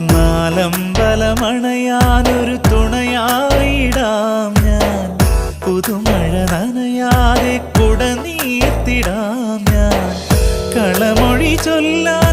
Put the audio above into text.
നാലമ്പലമണയാനൊരു തുണയായിടാം ഞാൻ. പുതുമഴ നനയാതെ കുട നീർത്തിടാം ഞാൻ. കളമൊഴി ചൊല്ലാ